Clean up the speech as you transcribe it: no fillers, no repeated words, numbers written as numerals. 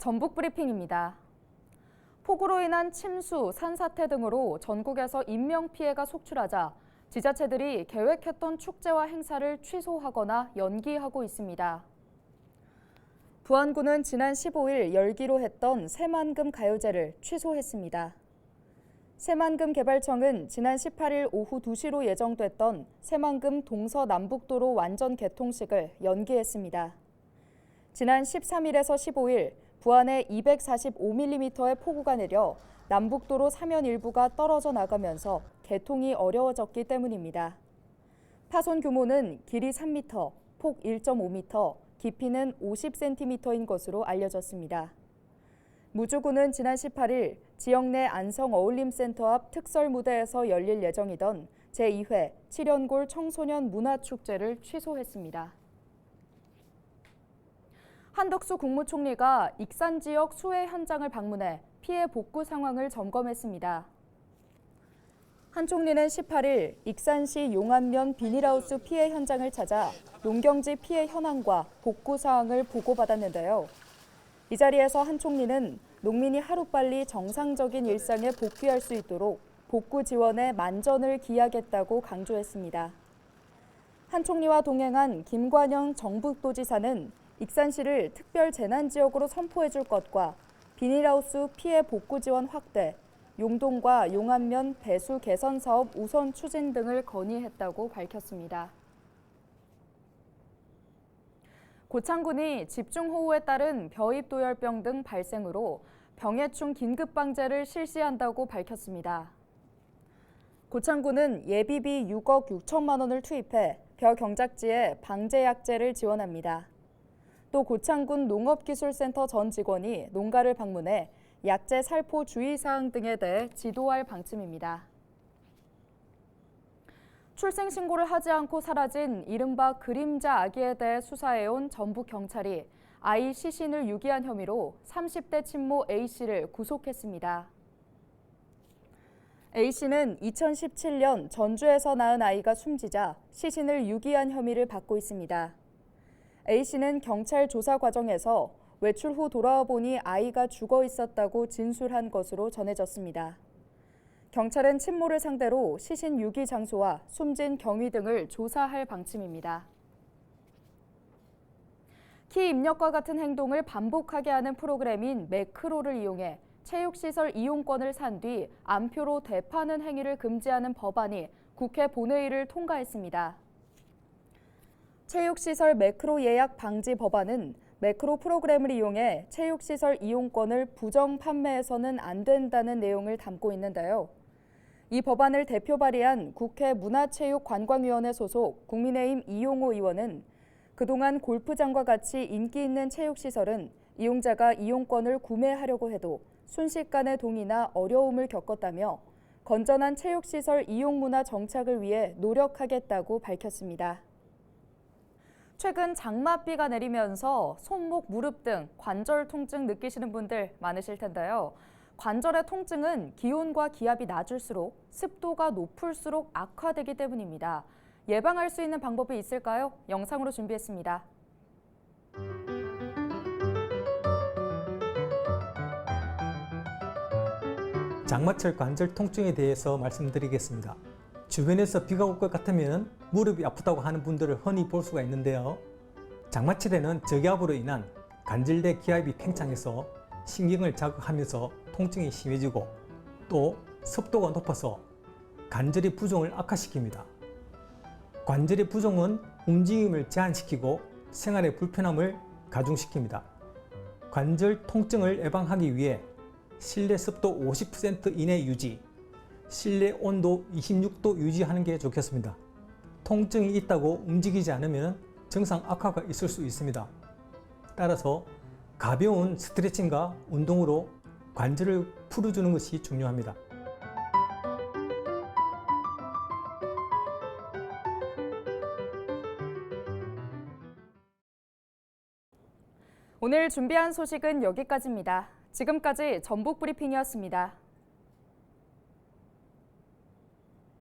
전북 브리핑입니다. 폭우로 인한 침수, 산사태 등으로 전국에서 인명피해가 속출하자 지자체들이 계획했던 축제와 행사를 취소하거나 연기하고 있습니다. 부안군은 지난 15일 열기로 했던 새만금 가요제를 취소했습니다. 새만금 개발청은 지난 18일 오후 2시로 예정됐던 새만금 동서남북도로 완전 개통식을 연기했습니다. 지난 13일에서 15일 부안에 245mm의 폭우가 내려 남북도로 사면 일부가 떨어져 나가면서 개통이 어려워졌기 때문입니다. 파손 규모는 길이 3m, 폭 1.5m, 깊이는 50cm인 것으로 알려졌습니다. 무주군은 지난 18일 지역 내 안성어울림센터 앞 특설무대에서 열릴 예정이던 제2회 칠연골 청소년 문화축제를 취소했습니다. 한덕수 국무총리가 익산 지역 수해 현장을 방문해 피해 복구 상황을 점검했습니다. 한 총리는 18일 익산시 용안면 비닐하우스 피해 현장을 찾아 농경지 피해 현황과 복구 사항을 보고받았는데요. 이 자리에서 한 총리는 농민이 하루빨리 정상적인 일상에 복귀할 수 있도록 복구 지원에 만전을 기하겠다고 강조했습니다. 한 총리와 동행한 김관영 정북도지사는 익산시를 특별 재난 지역으로 선포해 줄 것과 비닐하우스 피해 복구 지원 확대, 용동과 용안면 배수 개선 사업 우선 추진 등을 건의했다고 밝혔습니다. 고창군이 집중호우에 따른 벼입도열병 등 발생으로 병해충 긴급방제를 실시한다고 밝혔습니다. 고창군은 예비비 6억 6천만 원을 투입해 벼 경작지에 방제약제를 지원합니다. 또 고창군 농업기술센터 전 직원이 농가를 방문해 약제 살포 주의사항 등에 대해 지도할 방침입니다. 출생신고를 하지 않고 사라진 이른바 그림자 아기에 대해 수사해온 전북경찰이 아이 시신을 유기한 혐의로 30대 친모 A씨를 구속했습니다. A씨는 2017년 전주에서 낳은 아이가 숨지자 시신을 유기한 혐의를 받고 있습니다. A씨는 경찰 조사 과정에서 외출 후 돌아와 보니 아이가 죽어 있었다고 진술한 것으로 전해졌습니다. 경찰은 친모를 상대로 시신 유기 장소와 숨진 경위 등을 조사할 방침입니다. 키 입력과 같은 행동을 반복하게 하는 프로그램인 매크로를 이용해 체육시설 이용권을 산 뒤 암표로 대파는 행위를 금지하는 법안이 국회 본회의를 통과했습니다. 체육시설 매크로 예약 방지 법안은 매크로 프로그램을 이용해 체육시설 이용권을 부정 판매해서는 안 된다는 내용을 담고 있는데요. 이 법안을 대표 발의한 국회 문화체육관광위원회 소속 국민의힘 이용호 의원은 그동안 골프장과 같이 인기 있는 체육시설은 이용자가 이용권을 구매하려고 해도 순식간에 동의나 어려움을 겪었다며 건전한 체육시설 이용 문화 정착을 위해 노력하겠다고 밝혔습니다. 최근 장맛비가 내리면서 손목, 무릎 등 관절 통증 느끼시는 분들 많으실 텐데요. 관절의 통증은 기온과 기압이 낮을수록 습도가 높을수록 악화되기 때문입니다. 예방할 수 있는 방법이 있을까요? 영상으로 준비했습니다. 장마철 관절 통증에 대해서 말씀드리겠습니다. 주변에서 비가 올 것 같으면 무릎이 아프다고 하는 분들을 흔히 볼 수가 있는데요. 장마철에는 저기압으로 인한 관절내 기압이 팽창해서 신경을 자극하면서 통증이 심해지고 또 습도가 높아서 관절의 부종을 악화시킵니다. 관절의 부종은 움직임을 제한시키고 생활의 불편함을 가중시킵니다. 관절 통증을 예방하기 위해 실내 습도 50% 이내 유지, 실내 온도 26도 유지하는 게 좋겠습니다. 통증이 있다고 움직이지 않으면 증상 악화가 있을 수 있습니다. 따라서 가벼운 스트레칭과 운동으로 관절을 풀어주는 것이 중요합니다. 오늘 준비한 소식은 여기까지입니다. 지금까지 전북 브리핑이었습니다.